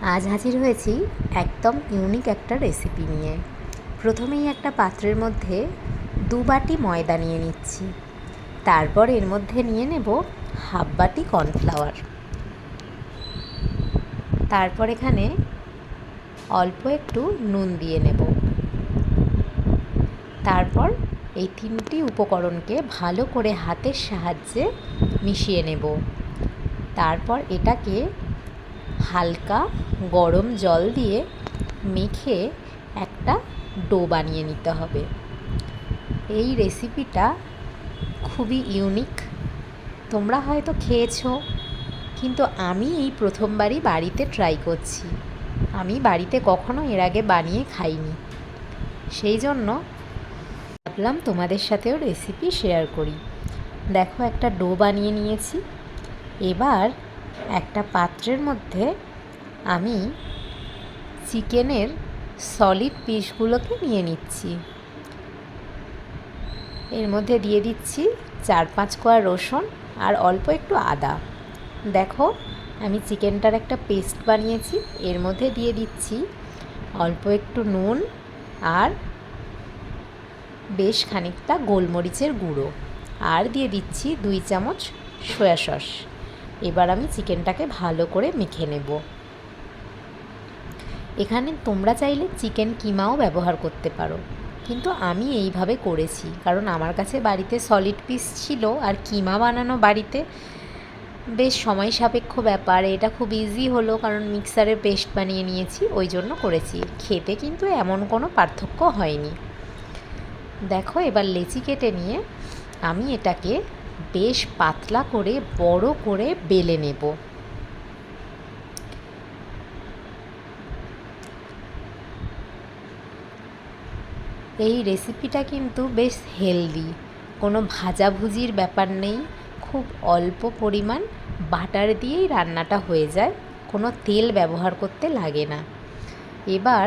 আজ হাজির হয়েছি একদম ইউনিক একটা রেসিপি নিয়ে। প্রথমেই একটা পাত্রের মধ্যে 2 বাটি ময়দা নিয়ে নিচ্ছি। তারপর এর মধ্যে নিয়ে নেব হাফ বাটি কর্নফ্লাওয়ার। তারপর এখানে অল্প একটু নুন দিয়ে নেব। তারপর এই 3টি উপকরণকে ভালো করে হাতের সাহায্যে মিশিয়ে নেব। তারপর এটাকে হালকা গরম জল দিয়ে মেখে একটা ডো বানিয়ে নিতে হবে। এই রেসিপিটা খুবই ইউনিক, তোমরা হয়তো খেয়েছো, কিন্তু আমি এই প্রথমবারই বাড়িতে ট্রাই করছি। আমি বাড়িতে কখনো এর আগে বানিয়ে খাইনি, সেই জন্য ভাবলাম তোমাদের সাথেও রেসিপি শেয়ার করি। দেখো, একটা ডো বানিয়ে নিয়েছি। এবার একটা পাত্রের মধ্যে আমি চিকেনের সলিড পিসগুলোকে নিয়ে নিচ্ছি। এর মধ্যে দিয়ে দিচ্ছি 4-5 কোয়া রসুন আর অল্প একটু আদা। দেখো, আমি চিকেনটার একটা পেস্ট বানিয়েছি। এর মধ্যে দিয়ে দিচ্ছি অল্প একটু নুন আর বেশ খানিকটা গোলমরিচের গুঁড়ো, আর দিয়ে দিচ্ছি 2 চামচ সয়া সস। এবার আমি চিকেনটাকে ভালো করে মেখে নেব। এখানে তোমরা চাইলে চিকেন কিমাও ব্যবহার করতে পারো, কিন্তু আমি এইভাবে করেছি কারণ আমার কাছে বাড়িতে সলিড পিস ছিল, আর কিমা বানানো বাড়িতে বেশ সময় সাপেক্ষ ব্যাপার। এটা খুব ইজি হলো কারণ মিক্সারে পেস্ট বানিয়ে নিয়েছি, ওই জন্য করেছি। খেতে কিন্তু এমন কোনো পার্থক্য হয়নি। দেখো, এবার লেচি কেটে নিয়ে আমি এটাকে বেশ পাতলা করে বড় করে বেলে নেব। এই রেসিপিটা কিন্তু বেশ হেলদি, কোনো ভাজাভুজির ব্যাপার নেই, খুব অল্প পরিমাণ বাটার দিয়েই রান্নাটা হয়ে যায়, কোনো তেল ব্যবহার করতে লাগে না। এবার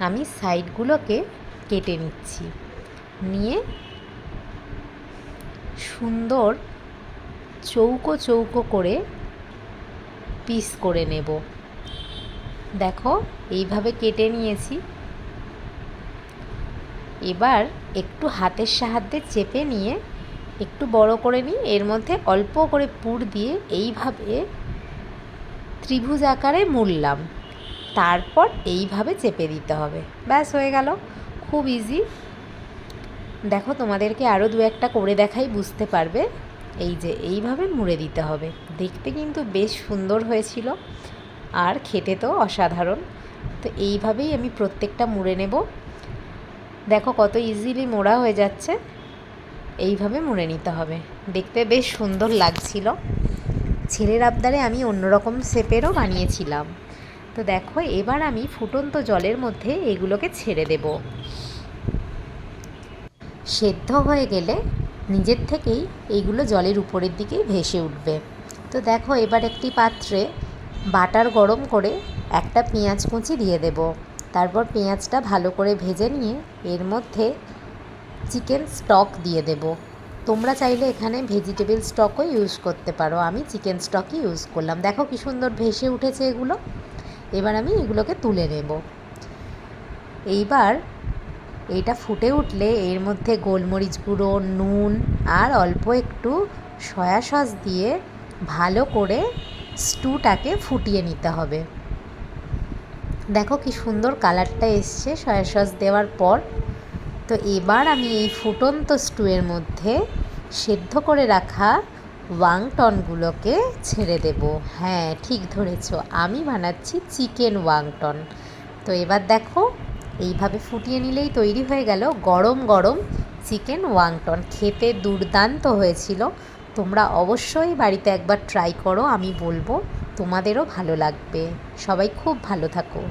আমি সাইডগুলোকে কেটে নিচ্ছি, নিয়ে সুন্দর চৌকো চৌকো করে পিস করে নেব। দেখো, এইভাবে কেটে নিয়েছি। এবার একটু হাতের সাহায্যে চেপে নিয়ে একটু বড় করে নিই, এর মধ্যে অল্প করে পুর দিয়ে এইভাবে ত্রিভুজ আকারে মুড়লাম। তারপর এইভাবে চেপে দিতে হবে, ব্যাস হয়ে গেল। খুব ইজি। দেখো, তোমাদেরকে আরও 2-1টা করে দেখাই, বুঝতে পারবে। এই যে এইভাবে মুড়ে দিতে হবে। দেখতে কিন্তু বেশ সুন্দর হয়েছিল, আর খেতে তো অসাধারণ। তো এইভাবেই আমি প্রত্যেকটা মুড়ে নেব। দেখো কত ইজিলি মোড়া হয়ে যাচ্ছে। এইভাবে মুড়ে নিতে হবে। দেখতে বেশ সুন্দর লাগছিল। ছেলের আবদারে আমি অন্যরকম শেপেরও বানিয়েছিলাম। তো দেখো, এবার আমি ফুটন্ত জলের মধ্যে এগুলোকে ছেড়ে দেব। সেদ্ধ হয়ে গেলে নিজের থেকেই এইগুলো জলের উপরের দিকে ভেসে উঠবে। তো দেখো, এবার একটি পাত্রে বাটার গরম করে একটা পেঁয়াজ কুচি দিয়ে দেব। তারপর পেঁয়াজটা ভালো করে ভেজে নিয়ে এর মধ্যে চিকেন স্টক দিয়ে দেব। তোমরা চাইলে এখানে ভেজিটেবল স্টকও ইউজ করতে পারো, আমি চিকেন স্টকই ইউজ করলাম। দেখো কি সুন্দর ভেসে উঠেছে এগুলো। এবার আমি এগুলোকে তুলে নেব। এইবার এইটা ফুটে উঠলে এর মধ্যে গোলমরিচ গুঁড়ো, নুন আর অল্প একটু সয়া সস দিয়ে ভালো করে স্টুটাকে ফুটিয়ে নিতে হবে। দেখো কি সুন্দর কালারটা এসছে সয়া সস দেওয়ার পর। তো এবার আমি এই ফুটন্ত স্টুয়ের মধ্যে সেদ্ধ করে রাখা ওয়াংটনগুলোকে ছেড়ে দেব। হ্যাঁ, ঠিক ধরেছো, আমি বানাচ্ছি চিকেন ওয়াংটন। তো এবার দেখো, এইভাবে ফুটিয়ে নিলেই তৈরি হয়ে গেল গরম গরম চিকেন ওয়াংটন। খেতে দুর্দান্ত হয়েছিল। তোমরা অবশ্যই বাড়িতে একবার ট্রাই করো, আমি বলবো তোমাদেরও ভালো লাগবে। সবাই খুব ভালো থাকো।